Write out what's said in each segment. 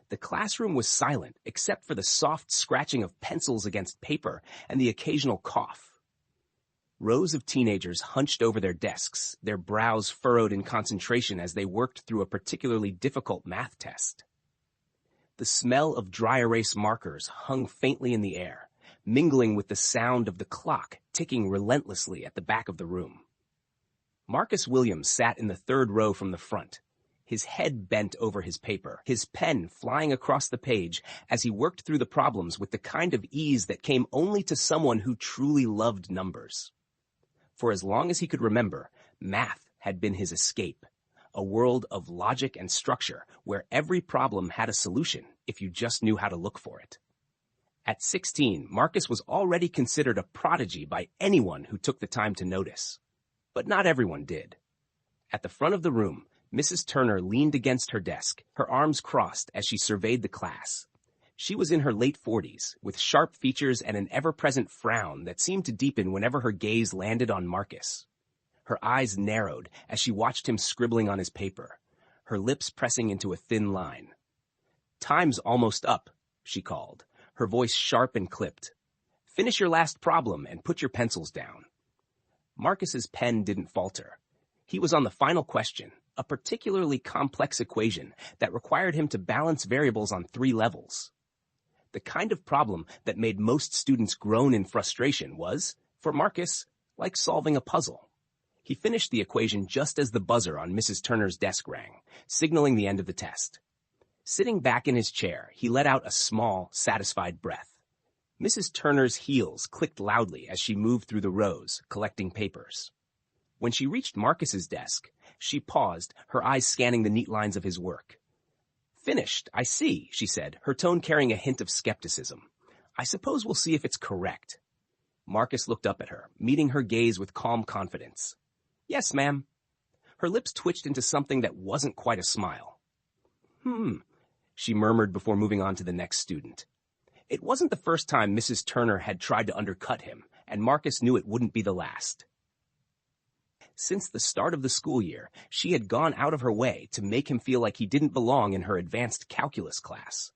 The classroom was silent except for the soft scratching of pencils against paper and the occasional cough. Rows of teenagers hunched over their desks, their brows furrowed in concentration as they worked through a particularly difficult math test. The smell of dry erase markers hung faintly in the air, mingling with the sound of the clock ticking relentlessly at the back of the room. Marcus Williams sat in the third row from the front, his head bent over his paper, his pen flying across the page as he worked through the problems with the kind of ease that came only to someone who truly loved numbers. For as long as he could remember, math had been his escape, a world of logic and structure where every problem had a solution if you just knew how to look for it. At 16, Marcus was already considered a prodigy by anyone who took the time to notice. But not everyone did. At the front of the room, Mrs. Turner leaned against her desk, her arms crossed as she surveyed the class. She was in her late 40s, with sharp features and an ever-present frown that seemed to deepen whenever her gaze landed on Marcus. Her eyes narrowed as she watched him scribbling on his paper, her lips pressing into a thin line. "Time's almost up," she called, her voice sharp and clipped. "Finish your last problem and put your pencils down." Marcus's pen didn't falter. He was on the final question, a particularly complex equation that required him to balance variables on 3 levels. The kind of problem that made most students groan in frustration was, for Marcus, like solving a puzzle. He finished the equation just as the buzzer on Mrs. Turner's desk rang, signaling the end of the test. Sitting back in his chair, he let out a small, satisfied breath. Mrs. Turner's heels clicked loudly as she moved through the rows, collecting papers. When she reached Marcus's desk, she paused, her eyes scanning the neat lines of his work. "Finished, I see," she said, her tone carrying a hint of skepticism. "I suppose we'll see if it's correct." Marcus looked up at her, meeting her gaze with calm confidence. "Yes, ma'am." Her lips twitched into something that wasn't quite a smile. She murmured before moving on to the next student. It wasn't the first time Mrs. Turner had tried to undercut him, and Marcus knew it wouldn't be the last. Since the start of the school year, she had gone out of her way to make him feel like he didn't belong in her advanced calculus class.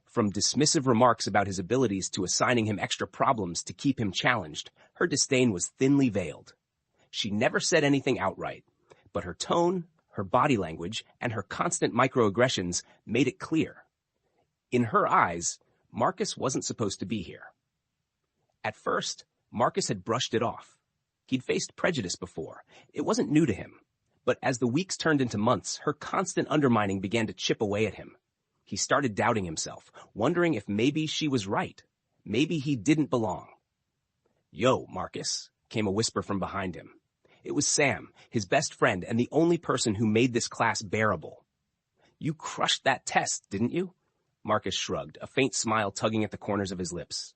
From dismissive remarks about his abilities to assigning him extra problems to keep him challenged, her disdain was thinly veiled. She never said anything outright, but her tone, her body language, and her constant microaggressions made it clear. In her eyes, Marcus wasn't supposed to be here. At first, Marcus had brushed it off. He'd faced prejudice before. It wasn't new to him. But as the weeks turned into months, her constant undermining began to chip away at him. He started doubting himself, wondering if maybe she was right. Maybe he didn't belong. "Yo, Marcus," came a whisper from behind him. It was Sam, his best friend and the only person who made this class bearable. "You crushed that test, didn't you?" Marcus shrugged, a faint smile tugging at the corners of his lips.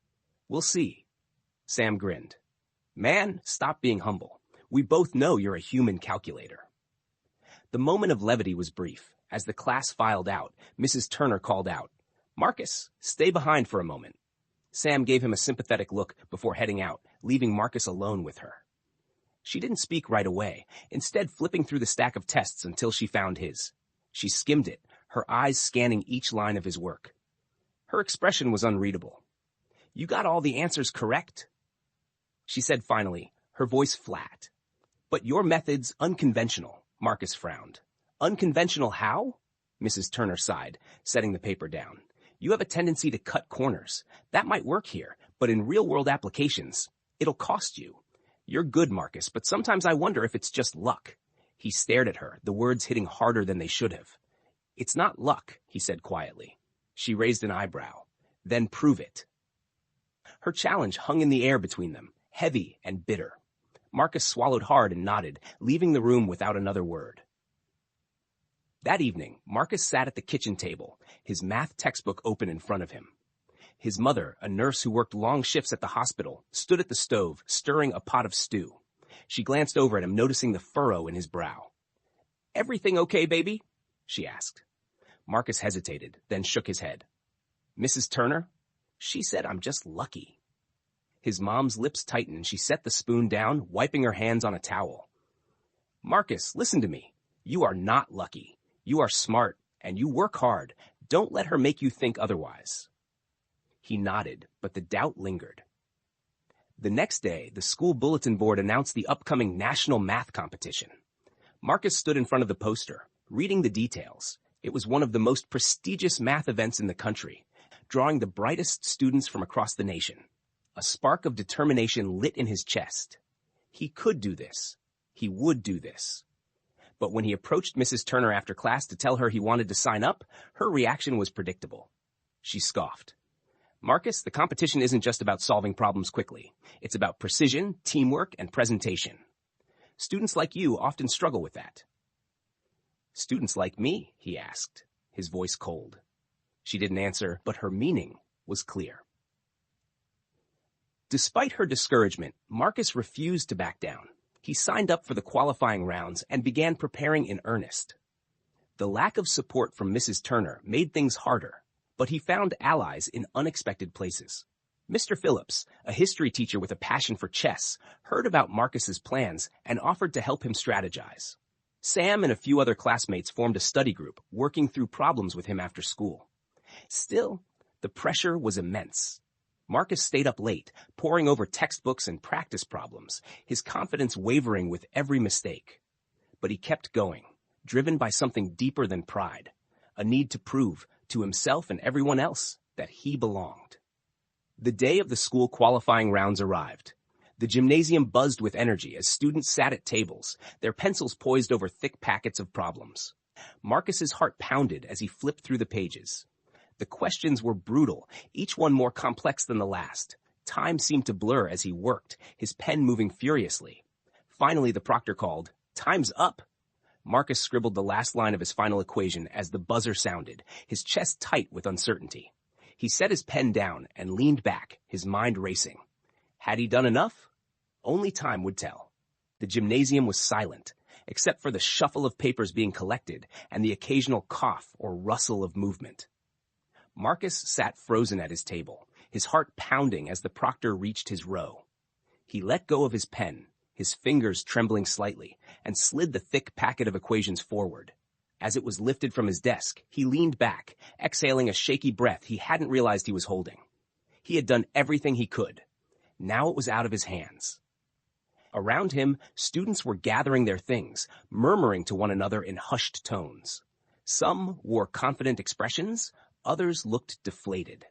"We'll see." Sam grinned. "Man, stop being humble. We both know you're a human calculator." The moment of levity was brief. As the class filed out, Mrs. Turner called out, "Marcus, stay behind for a moment." Sam gave him a sympathetic look before heading out, leaving Marcus alone with her. She didn't speak right away, instead flipping through the stack of tests until she found his. She skimmed it, her eyes scanning each line of his work. Her expression was unreadable. "You got all the answers correct?" She said finally, her voice flat. "But your method's unconventional," Marcus frowned. "Unconventional how?" Mrs. Turner sighed, setting the paper down. "You have a tendency to cut corners. That might work here, but in real-world applications, it'll cost you. You're good, Marcus, but sometimes I wonder if it's just luck." He stared at her, the words hitting harder than they should have. "It's not luck," he said quietly. She raised an eyebrow. "Then prove it." Her challenge hung in the air between them, heavy and bitter. Marcus swallowed hard and nodded, leaving the room without another word. That evening, Marcus sat at the kitchen table, his math textbook open in front of him. His mother, a nurse who worked long shifts at the hospital, stood at the stove, stirring a pot of stew. She glanced over at him, noticing the furrow in his brow. "Everything okay, baby?" she asked. Marcus hesitated, then shook his head. "Mrs. Turner? She said I'm just lucky." His mom's lips tightened and she set the spoon down, wiping her hands on a towel. "Marcus, listen to me. You are not lucky. You are smart, and you work hard. Don't let her make you think otherwise. He nodded, but the doubt lingered. The next day, the school bulletin board announced the upcoming national math competition. Marcus stood in front of the poster, reading the details. It was one of the most prestigious math events in the country, drawing the brightest students from across the nation. A spark of determination lit in his chest. He could do this. He would do this. But when he approached Mrs. Turner after class to tell her he wanted to sign up, her reaction was predictable. She scoffed. Marcus, the competition isn't just about solving problems quickly. It's about precision, teamwork, and presentation. Students like you often struggle with that. Students like me, he asked, his voice cold. She didn't answer, but her meaning was clear. Despite her discouragement, Marcus refused to back down. He signed up for the qualifying rounds and began preparing in earnest. The lack of support from Mrs. Turner made things harder, but he found allies in unexpected places. Mr. Phillips, a history teacher with a passion for chess, heard about Marcus's plans and offered to help him strategize. Sam and a few other classmates formed a study group, working through problems with him after school. Still, the pressure was immense. Marcus stayed up late, poring over textbooks and practice problems, his confidence wavering with every mistake. But he kept going, driven by something deeper than pride, a need to prove to himself and everyone else that he belonged. The day of the school qualifying rounds arrived. The gymnasium buzzed with energy as students sat at tables, their pencils poised over thick packets of problems. Marcus's heart pounded as he flipped through the pages. The questions were brutal, each one more complex than the last. Time seemed to blur as he worked, his pen moving furiously. Finally, the proctor called, "Time's up!" Marcus scribbled the last line of his final equation as the buzzer sounded, his chest tight with uncertainty. He set his pen down and leaned back, his mind racing. Had he done enough? Only time would tell. The gymnasium was silent, except for the shuffle of papers being collected and the occasional cough or rustle of movement. Marcus sat frozen at his table, his heart pounding as the proctor reached his row. He let go of his pen, his fingers trembling slightly, and slid the thick packet of equations forward. As it was lifted from his desk, he leaned back, exhaling a shaky breath he hadn't realized he was holding. He had done everything he could. Now it was out of his hands. Around him, students were gathering their things, murmuring to one another in hushed tones. Some wore confident expressions, others looked deflated.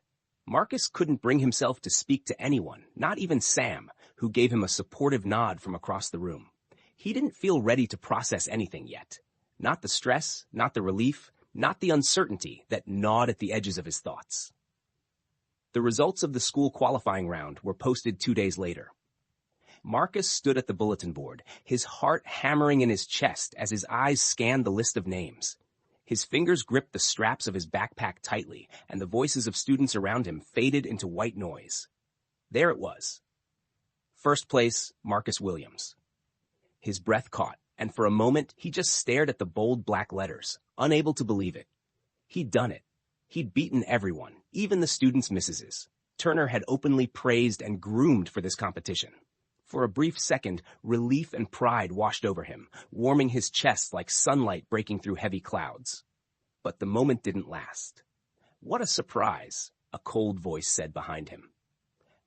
Marcus couldn't bring himself to speak to anyone, not even Sam, who gave him a supportive nod from across the room. He didn't feel ready to process anything yet. Not the stress, not the relief, not the uncertainty that gnawed at the edges of his thoughts. The results of the school qualifying round were posted 2 days later. Marcus stood at the bulletin board, his heart hammering in his chest as his eyes scanned the list of names. His fingers gripped the straps of his backpack tightly, and the voices of students around him faded into white noise. There it was. First place, Marcus Williams. His breath caught, and for a moment he just stared at the bold black letters, unable to believe it. He'd done it. He'd beaten everyone, even the students' missuses. Turner had openly praised and groomed for this competition. For a brief second, relief and pride washed over him, warming his chest like sunlight breaking through heavy clouds. But the moment didn't last. "What a surprise," a cold voice said behind him.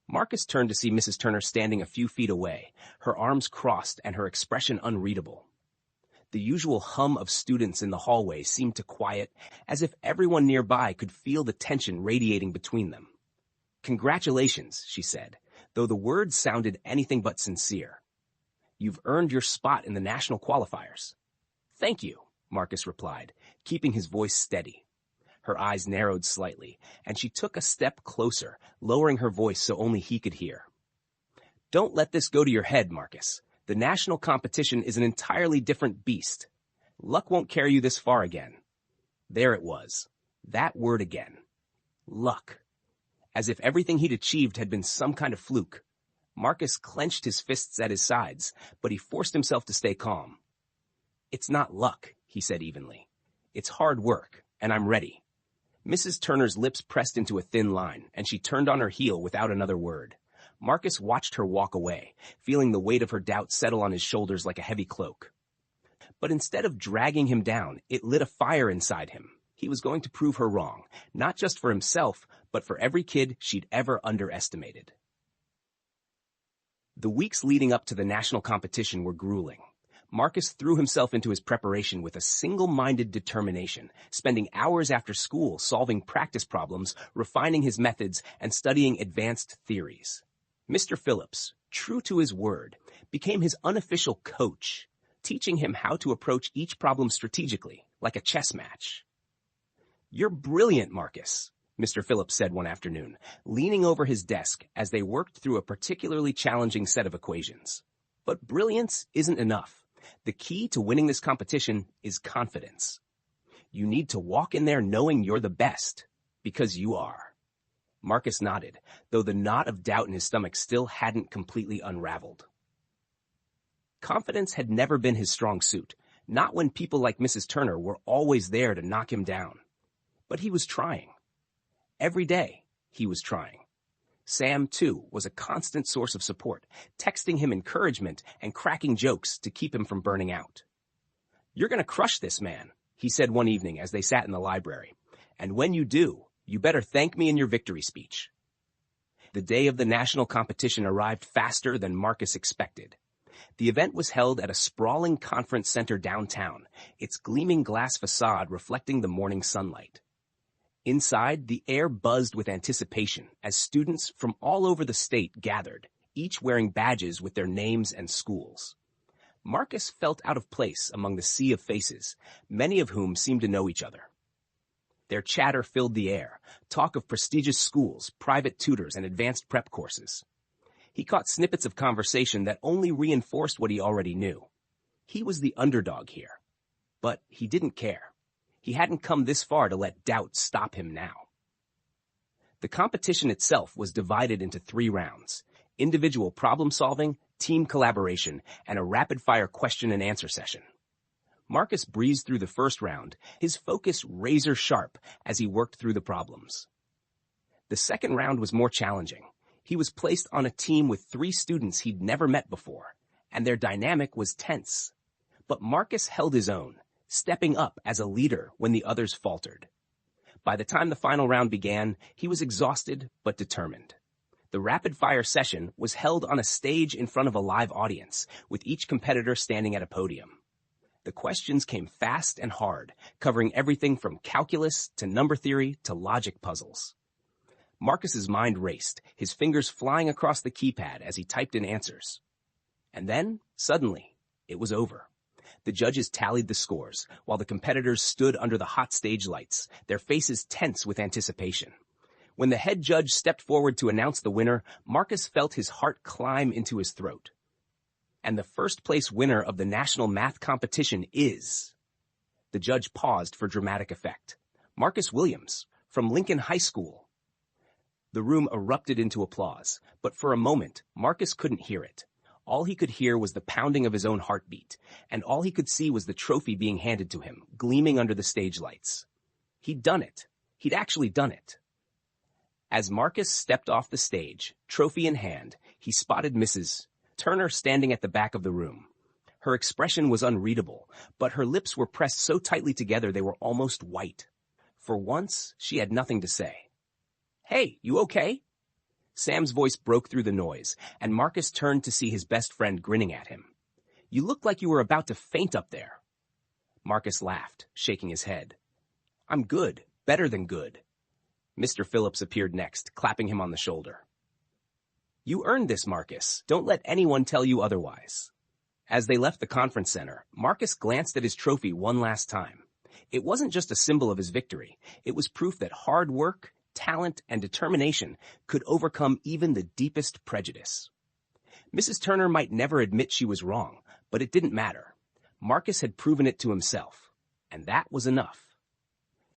Marcus turned to see Mrs. Turner standing a few feet away, her arms crossed and her expression unreadable. The usual hum of students in the hallway seemed to quiet, as if everyone nearby could feel the tension radiating between them. "Congratulations," she said, though the words sounded anything but sincere. "You've earned your spot in the national qualifiers." "Thank you," Marcus replied, keeping his voice steady. Her eyes narrowed slightly, and she took a step closer, lowering her voice so only he could hear. "Don't let this go to your head, Marcus. The national competition is an entirely different beast. Luck won't carry you this far again." There it was. That word again. Luck. As if everything he'd achieved had been some kind of fluke. Marcus clenched his fists at his sides, but he forced himself to stay calm. "It's not luck," he said evenly. "It's hard work, and I'm ready." Mrs. Turner's lips pressed into a thin line, and she turned on her heel without another word. Marcus watched her walk away, feeling the weight of her doubt settle on his shoulders like a heavy cloak. But instead of dragging him down, it lit a fire inside him. He was going to prove her wrong, not just for himself, but for every kid she'd ever underestimated. The weeks leading up to the national competition were grueling. Marcus threw himself into his preparation with a single-minded determination, spending hours after school solving practice problems, refining his methods, and studying advanced theories. Mr. Phillips, true to his word, became his unofficial coach, teaching him how to approach each problem strategically, like a chess match. "You're brilliant, Marcus," Mr. Phillips said one afternoon, leaning over his desk as they worked through a particularly challenging set of equations. But brilliance isn't enough. The key to winning this competition is confidence. You need to walk in there knowing you're the best, because you are. Marcus nodded, though the knot of doubt in his stomach still hadn't completely unraveled. Confidence had never been his strong suit, not when people like Mrs. Turner were always there to knock him down. But he was trying. Every day, he was trying. Sam, too, was a constant source of support, texting him encouragement and cracking jokes to keep him from burning out. "You're going to crush this, man," he said one evening as they sat in the library. "And when you do, you better thank me in your victory speech." The day of the national competition arrived faster than Marcus expected. The event was held at a sprawling conference center downtown, its gleaming glass facade reflecting the morning sunlight. Inside, the air buzzed with anticipation as students from all over the state gathered, each wearing badges with their names and schools. Marcus felt out of place among the sea of faces, many of whom seemed to know each other. Their chatter filled the air, talk of prestigious schools, private tutors, and advanced prep courses. He caught snippets of conversation that only reinforced what he already knew. He was the underdog here. But he didn't care. He hadn't come this far to let doubt stop him now. The competition itself was divided into 3 rounds: individual problem-solving, team collaboration, and a rapid-fire question-and-answer session. Marcus breezed through the first round, his focus razor-sharp as he worked through the problems. The second round was more challenging. He was placed on a team with 3 students he'd never met before, and their dynamic was tense. But Marcus held his own, stepping up as a leader when the others faltered. By the time the final round began, he was exhausted but determined. The rapid-fire session was held on a stage in front of a live audience, with each competitor standing at a podium. The questions came fast and hard, covering everything from calculus to number theory to logic puzzles. Marcus's mind raced, his fingers flying across the keypad as he typed in answers. And then, suddenly, it was over. The judges tallied the scores, while the competitors stood under the hot stage lights, their faces tense with anticipation. When the head judge stepped forward to announce the winner, Marcus felt his heart climb into his throat. And the first-place winner of the national math competition is... The judge paused for dramatic effect. Marcus Williams, from Lincoln High School. The room erupted into applause, but for a moment, Marcus couldn't hear it. All he could hear was the pounding of his own heartbeat, and all he could see was the trophy being handed to him, gleaming under the stage lights. He'd done it. He'd actually done it. As Marcus stepped off the stage, trophy in hand, he spotted Mrs. Turner standing at the back of the room. Her expression was unreadable, but her lips were pressed so tightly together they were almost white. For once, she had nothing to say. "Hey, you okay?" Sam's voice broke through the noise, and Marcus turned to see his best friend grinning at him. "You looked like you were about to faint up there." Marcus laughed, shaking his head. "I'm good, better than good." Mr. Phillips appeared next, clapping him on the shoulder. "You earned this, Marcus. Don't let anyone tell you otherwise." As they left the conference center, Marcus glanced at his trophy one last time. It wasn't just a symbol of his victory. It was proof that hard work, talent, and determination could overcome even the deepest prejudice. Mrs. Turner might never admit she was wrong, but it didn't matter. Marcus had proven it to himself, and that was enough.